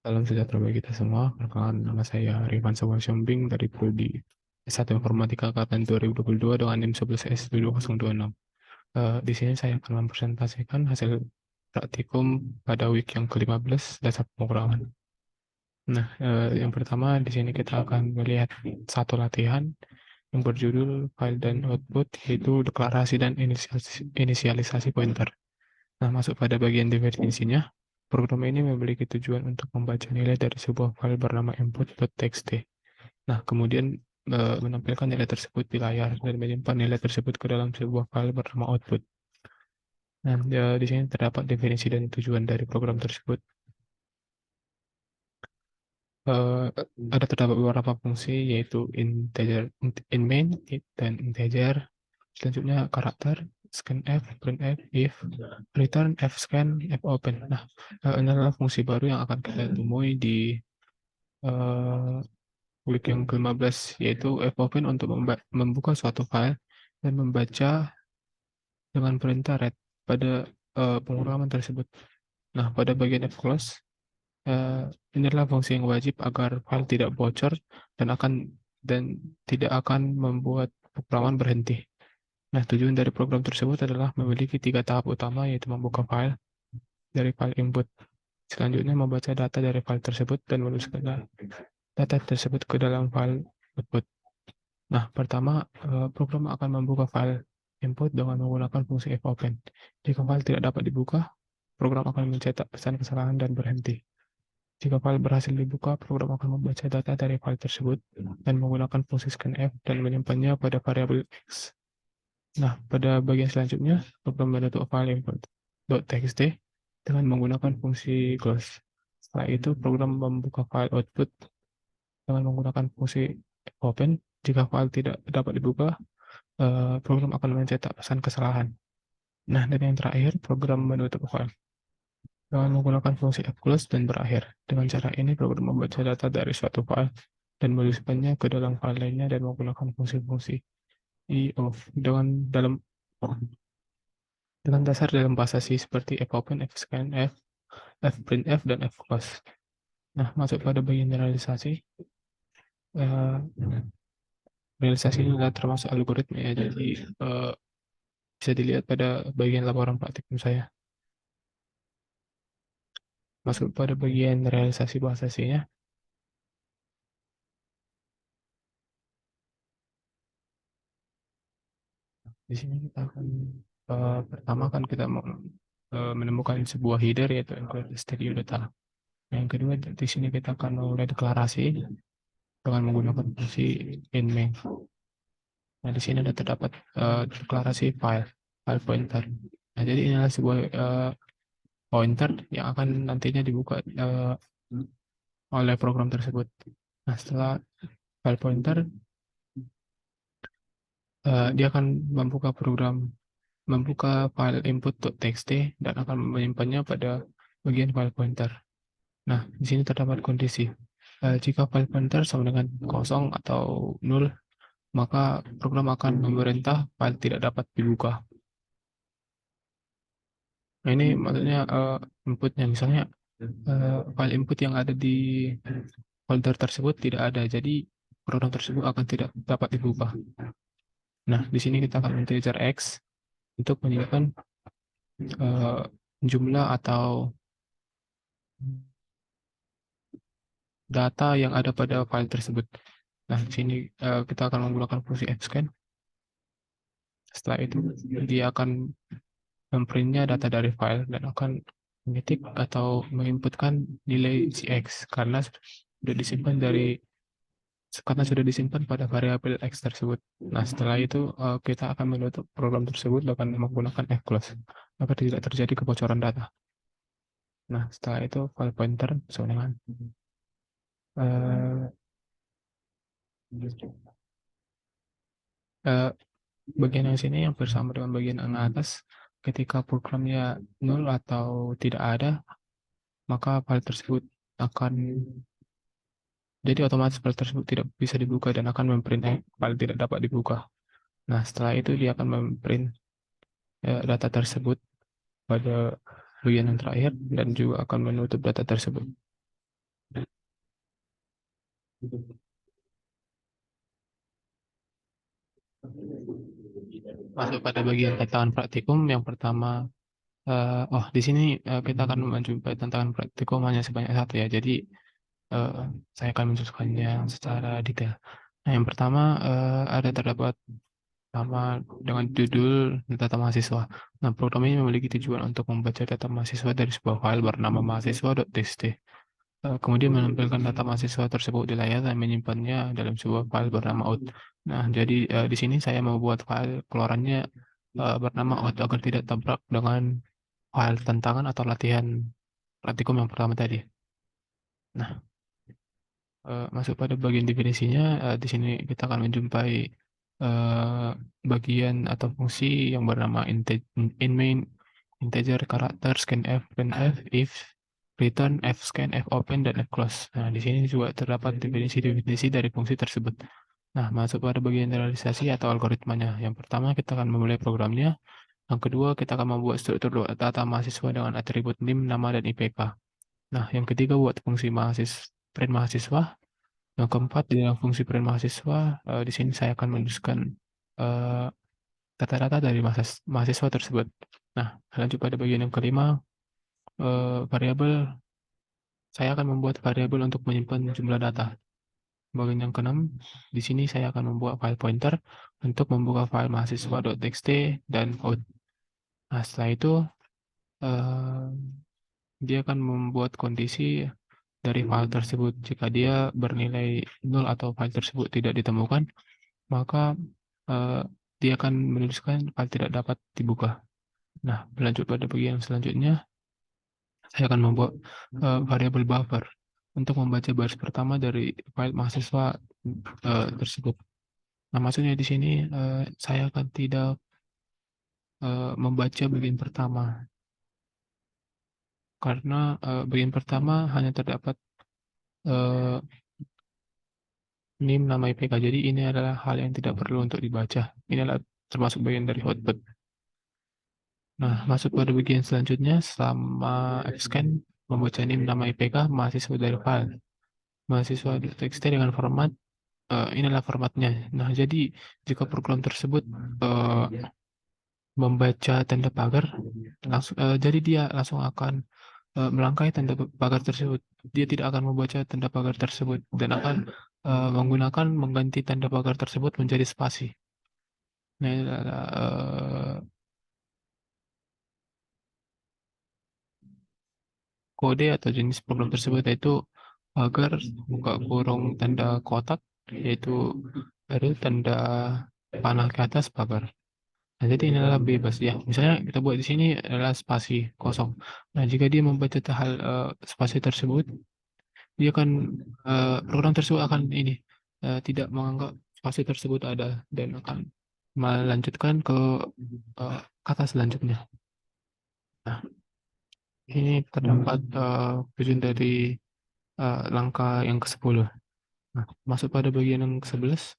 Salam sejahtera bagi kita semua. Perkenalkan, nama saya Rifan Samuel Siombing dari Prodi S1 Informatika Angkatan 2022 dengan NIM 11S2026. Di sini saya akan mempresentasikan hasil praktikum pada week yang ke-15 dasar pemrograman. Nah, yang pertama di sini kita akan melihat satu latihan yang berjudul file dan output, yaitu deklarasi dan inisialisasi pointer. Nah, masuk pada bagian definisinya. Program ini memiliki tujuan untuk membaca nilai dari sebuah file bernama input.txt. Nah, kemudian menampilkan nilai tersebut di layar dan menyimpan nilai tersebut ke dalam sebuah file bernama output. Nah, di sini terdapat definisi dan tujuan dari program tersebut. Eh, ada terdapat beberapa fungsi, yaitu integer, in main, dan integer. Selanjutnya karakter, scanf, printf, if, return, fscan, fopen. Nah, ini adalah fungsi baru yang akan kita temui di eh, week yang ke-15, yaitu fopen untuk membuka suatu file dan membaca dengan perintah read pada pemrograman tersebut. Nah, pada bagian fclose, ini adalah fungsi yang wajib agar file tidak bocor dan tidak akan membuat pemrograman berhenti. Nah, tujuan dari program tersebut adalah memiliki 3 tahap utama, yaitu membuka file dari file input. Selanjutnya membaca data dari file tersebut dan menuliskan data tersebut ke dalam file output. Nah, pertama, program akan membuka file input dengan menggunakan fungsi fopen. Jika file tidak dapat dibuka, program akan mencetak pesan kesalahan dan berhenti. Jika file berhasil dibuka, program akan membaca data dari file tersebut dan menggunakan fungsi scanf dan menyimpannya pada variabel X. Nah, pada bagian selanjutnya, program menutup file input.txt dengan menggunakan fungsi close. Setelah itu, program membuka file output dengan menggunakan fungsi open. Jika file tidak dapat dibuka, program akan mencetak pesan kesalahan. Nah, dan yang terakhir, program menutup file dengan menggunakan fungsi fclose dan berakhir. Dengan cara ini, program membaca data dari suatu file dan menyimpannya ke dalam file lainnya dan menggunakan fungsi-fungsi off dengan dasar dalam bahasa C seperti fopen, fscanf, fprintf, dan fclose. Nah, masuk pada bagian realisasi. Realisasi ini adalah termasuk algoritma ya, jadi bisa dilihat pada bagian laporan praktikum saya. Masuk pada bagian realisasi bahasa C-nya. Di sini kita akan pertama kan kita menemukan sebuah header, yaitu include stereo data. Yang kedua, di sini kita akan mulai deklarasi dengan menggunakan fungsi in main. Nah, di sini ada terdapat deklarasi file pointer. Nah, jadi ini adalah sebuah pointer yang akan nantinya dibuka oleh program tersebut. Nah, setelah file pointer, dia akan membuka file input.txt dan akan menyimpannya pada bagian file pointer. Nah, di sini terdapat kondisi. Jika file pointer sama dengan kosong atau nol, maka program akan memerintah file tidak dapat dibuka. Nah, ini maksudnya inputnya, misalnya file input yang ada di folder tersebut tidak ada, jadi program tersebut akan tidak dapat dibuka. Nah, di sini kita akan integer X untuk menyimpan jumlah atau data yang ada pada file tersebut. Nah, di sini kita akan menggunakan fungsi fscan. Setelah itu, dia akan memprintnya data dari file dan akan mengetik atau menginputkan nilai cx karena sudah disimpan pada variabel x tersebut. Nah, setelah itu kita akan menutup program tersebut dengan menggunakan fclose agar tidak terjadi kebocoran data. Nah, setelah itu file pointer sama dengan eh, eh, bagian yang sini yang bersama dengan bagian yang atas. Ketika programnya nol atau tidak ada, maka file tersebut akan jadi otomatis file tersebut tidak bisa dibuka dan akan memprint file tidak dapat dibuka. Nah, setelah itu dia akan memprint data tersebut pada bagian yang terakhir dan juga akan menutup data tersebut. Masuk pada bagian tantangan praktikum yang pertama. Di sini kita akan menjumpai tantangan praktikum hanya sebanyak satu ya. Jadi eh, saya akan menjelaskannya secara detail. Nah, yang pertama ada terdapat nama dengan judul data mahasiswa. Nah, program ini memiliki tujuan untuk membaca data mahasiswa dari sebuah file bernama mahasiswa.txt. Kemudian menampilkan data mahasiswa tersebut di layar dan menyimpannya dalam sebuah file bernama out. Nah, jadi di sini saya membuat file keluarannya bernama out agar tidak tabrak dengan file tantangan atau latihan praktikum yang pertama tadi. Nah, masuk pada bagian definisinya, di sini kita akan menjumpai eh, bagian atau fungsi yang bernama in main, integer, karakter, scanf, printf, if, return, fscan, fopen, dan fclose. Nah, di sini juga terdapat definisi-definisi dari fungsi tersebut. Nah, masuk pada bagian realisasi atau algoritmanya. Yang pertama, kita akan memulai programnya. Yang kedua, kita akan membuat struktur data mahasiswa dengan atribut NIM, nama, dan IPK. Nah, yang ketiga, buat fungsi print mahasiswa. Yang keempat, di dalam fungsi print mahasiswa, di sini saya akan menuliskan eh, data-data dari mahasiswa tersebut. Nah, lanjut pada bagian yang kelima, variabel. Saya akan membuat variabel untuk menyimpan jumlah data. Bagian yang keenam, di sini saya akan membuat file pointer untuk membuka file mahasiswa.txt dan out. Nah, setelah itu, eh, dia akan membuat kondisi dari file tersebut. Jika dia bernilai 0 atau file tersebut tidak ditemukan, maka eh, dia akan menuliskan file tidak dapat dibuka. Nah, berlanjut pada bagian selanjutnya, saya akan membuat variabel buffer untuk membaca baris pertama dari file mahasiswa tersebut. Nah, maksudnya di sini saya akan tidak membaca bagian pertama karena bagian pertama hanya terdapat eh, NIM, nama, IPK. Jadi ini adalah hal yang tidak perlu untuk dibaca. Ini adalah termasuk bagian dari output. Nah, masuk pada bagian selanjutnya, selama Fscan membaca NIM, nama, IPK mahasiswa dari file. Mahasiswa txt dengan format, inilah formatnya. Nah, jadi jika program tersebut eh, membaca tanda pagar, jadi dia langsung akan melangkahi tanda pagar tersebut. Dia tidak akan membaca tanda pagar tersebut dan akan mengganti tanda pagar tersebut menjadi spasi. Nah, ini adalah kode atau jenis program tersebut, yaitu pagar buka kurung tanda kotak, yaitu baru tanda panah ke atas pagar. Nah, jadi ini adalah bebas ya. Misalnya kita buat di sini adalah spasi kosong. Nah, jika dia membaca hal spasi tersebut, dia akan program tersebut akan ini tidak menganggap spasi tersebut ada dan akan melanjutkan ke kata selanjutnya. Nah, ini terdapat tujuan dari langkah yang ke-10. Nah, masuk pada bagian yang ke-11,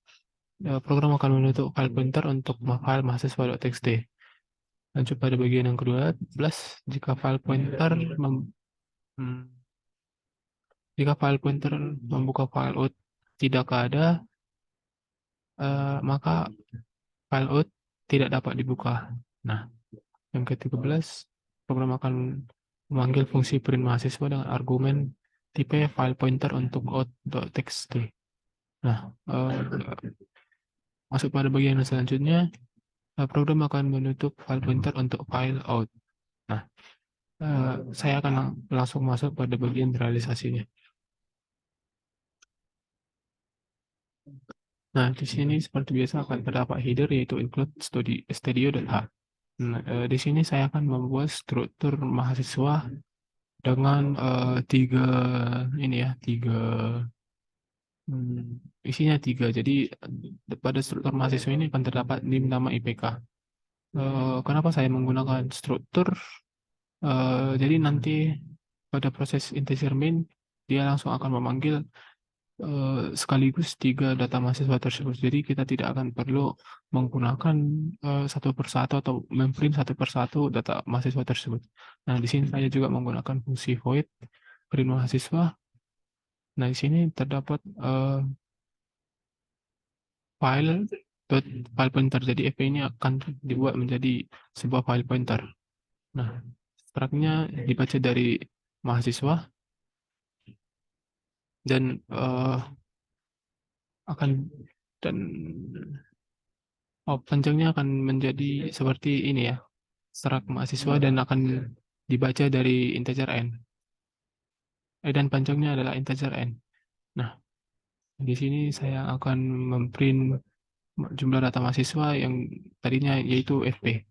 program akan menutup file pointer untuk file mahasiswa.txt. Lanjut pada bagian yang ke-12, jika file pointer hmm, jika file pointer membuka file out tidak ada, maka file out tidak dapat dibuka. Nah, yang ke-13, program akan memanggil fungsi print mahasiswa dengan argumen tipe file pointer untuk out.txt. Nah, masuk pada bagian selanjutnya, program akan menutup file pointer untuk file out. Nah, saya akan langsung masuk pada bagian realisasinya. Nah, di sini seperti biasa akan terdapat header, yaitu include studio.h. Nah, di sini saya akan membuat struktur mahasiswa dengan isinya tiga. Jadi pada struktur mahasiswa ini akan terdapat NIM, nama, IPK. Kenapa saya menggunakan struktur? Jadi nanti pada proses integer main, dia langsung akan memanggil sekaligus tiga data mahasiswa tersebut. Jadi kita tidak akan perlu menggunakan satu persatu atau memprint satu persatu data mahasiswa tersebut. Nah, di sini saya juga menggunakan fungsi void print mahasiswa Nah, di sini terdapat file file pointer. Jadi fp ini akan dibuat menjadi sebuah file pointer. Nah, struknya dibaca dari mahasiswa dan akan dan panjangnya akan menjadi seperti ini ya, struk mahasiswa dan akan dibaca dari integer n. Dan panjangnya adalah integer n. Nah, di sini saya akan memprint jumlah data mahasiswa yang tadinya yaitu fp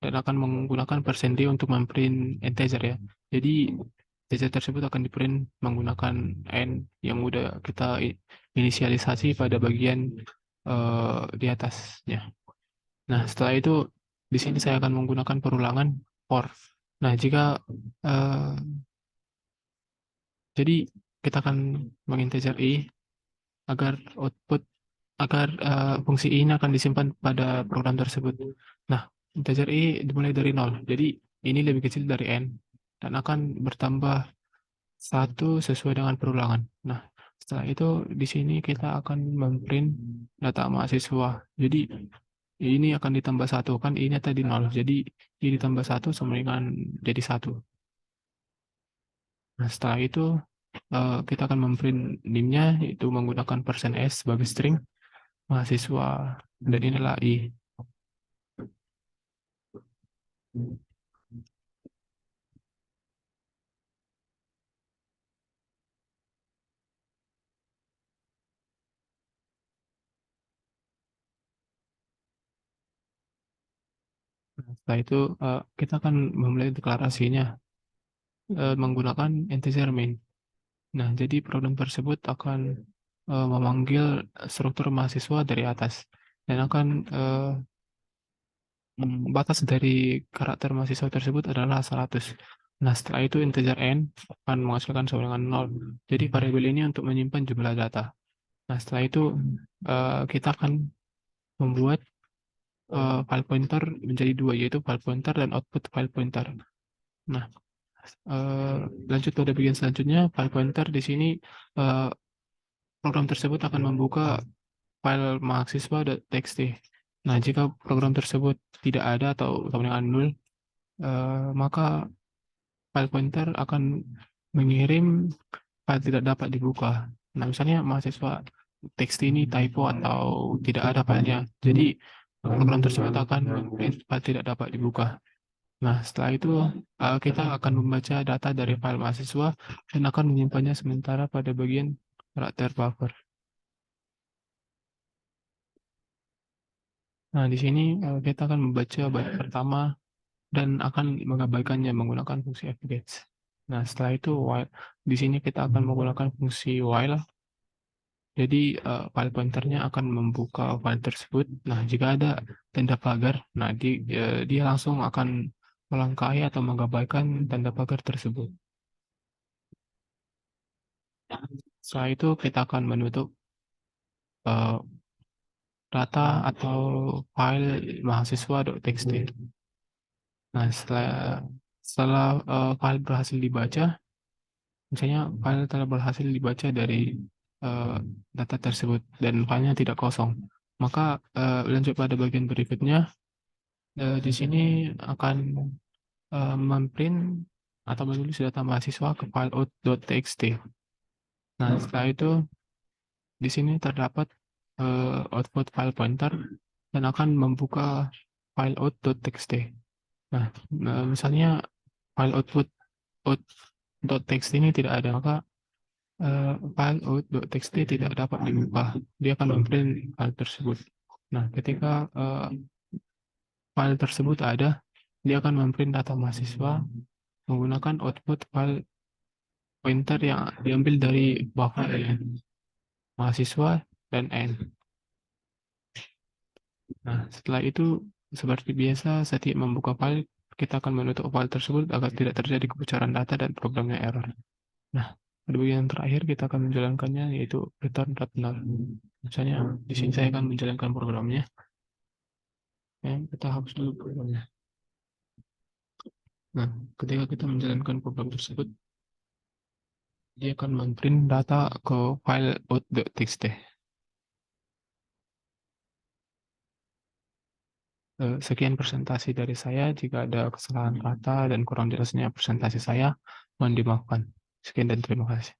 dan akan menggunakan persen %d untuk memprint integer ya. Jadi integer tersebut akan diprint menggunakan n yang udah kita inisialisasi pada bagian di atasnya. Nah, setelah itu di sini saya akan menggunakan perulangan for. Nah, jika eh, jadi kita akan menginteger i agar output agar fungsi i ini akan disimpan pada program tersebut. Nah, integer i dimulai dari 0. Jadi ini lebih kecil dari n dan akan bertambah 1 sesuai dengan perulangan. Nah, setelah itu di sini kita akan memprint data mahasiswa. Jadi ini akan ditambah 1 kan ini tadi 0. Jadi i ditambah 1 sama dengan jadi 1. Nah, setelah itu kita akan memprint nim-nya yaitu menggunakan %s sebagai string mahasiswa dan inilah i. Nah, setelah itu kita akan memulai deklarasinya menggunakan integer main. Nah, jadi program tersebut akan memanggil struktur mahasiswa dari atas dan akan batas dari karakter mahasiswa tersebut adalah 100. Nah, setelah itu integer n akan menghasilkan sama dengan 0. Jadi variabel ini untuk menyimpan jumlah data. Nah, setelah itu kita akan membuat file pointer menjadi dua, yaitu file pointer dan output file pointer. Nah, eh, lanjut pada bagian selanjutnya, file pointer di sini eh, program tersebut akan membuka file mahasiswa.txt. Nah, jika program tersebut tidak ada atau sama dengan nol, maka file pointer akan mengirim file tidak dapat dibuka. Nah, misalnya mahasiswa teks ini typo atau tidak ada filenya. Jadi program tersebut akan mengirim file tidak dapat dibuka. Nah, setelah itu kita akan membaca data dari file mahasiswa dan akan menyimpannya sementara pada bagian karakter buffer. Nah, di sini kita akan membaca bait pertama dan akan mengabaikannya menggunakan fungsi fgets. Nah, setelah itu while di sini kita akan menggunakan fungsi while. Jadi file pointernya akan membuka file tersebut. Nah, jika ada tanda pagar, nah dia langsung akan melangkahi atau mengabaikan tanda pagar tersebut. Setelah itu kita akan menutup eh, data atau file mahasiswa.txt. Nah, setelah file berhasil dibaca, misalnya file telah berhasil dibaca dari eh, data tersebut dan filenya tidak kosong, maka lanjut pada bagian berikutnya. Di sini akan memprint atau menulis data mahasiswa ke file out.txt. Nah, setelah itu di sini terdapat output file pointer dan akan membuka file out.txt. Nah, misalnya file out.txt ini tidak ada, maka file out.txt tidak dapat dibuka. Dia akan memprint file tersebut. Nah, ketika file tersebut ada, dia akan memprint data mahasiswa menggunakan output file pointer yang diambil dari buffer ya, mahasiswa dan n. Nah, setelah itu seperti biasa setiap membuka file kita akan menutup file tersebut agar tidak terjadi kebocoran data dan programnya error. Nah, pada bagian terakhir kita akan menjalankannya yaitu return .null. Misalnya di sini saya akan menjalankan programnya. Ya, kita hapus dulu programnya. Nah, ketika kita menjalankan program tersebut, Dia akan memprint data ke file out.txt. Sekian presentasi dari saya. Jika ada kesalahan kata dan kurang jelasnya presentasi saya, mohon dimaafkan. Sekian dan terima kasih.